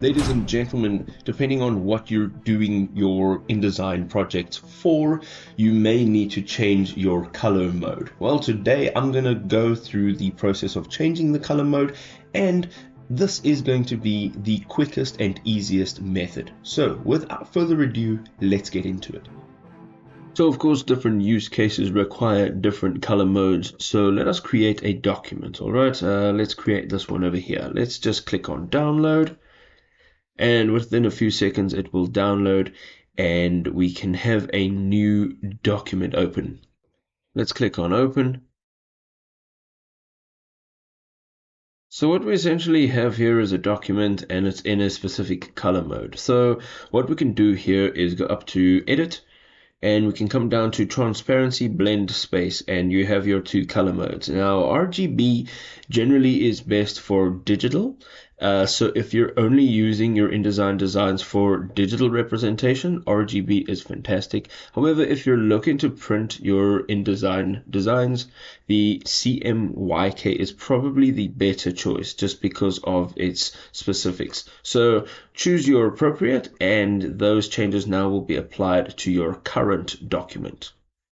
Ladies and gentlemen, depending on what you're doing your InDesign project for, you may need to change your color mode. Well, today I'm going to go through the process of changing the color mode, and this is going to be the quickest and easiest method. So without further ado, let's get into it. So of course, different use cases require different color modes. So let us create a document. All right, let's create this one over here. Let's just click on download. And within a few seconds it will download and we can have a new document open. Let's click on open. So what we essentially have here is a document and it's in a specific color mode. So what we can do here is go up to edit and we can come down to transparency, blend, space, and you have your two color modes. Now RGB generally is best for digital. So if you're only using your InDesign designs for digital representation, RGB is fantastic. However, if you're looking to print your InDesign designs, the CMYK is probably the better choice just because of its specifics. So choose your appropriate and those changes now will be applied to your current document.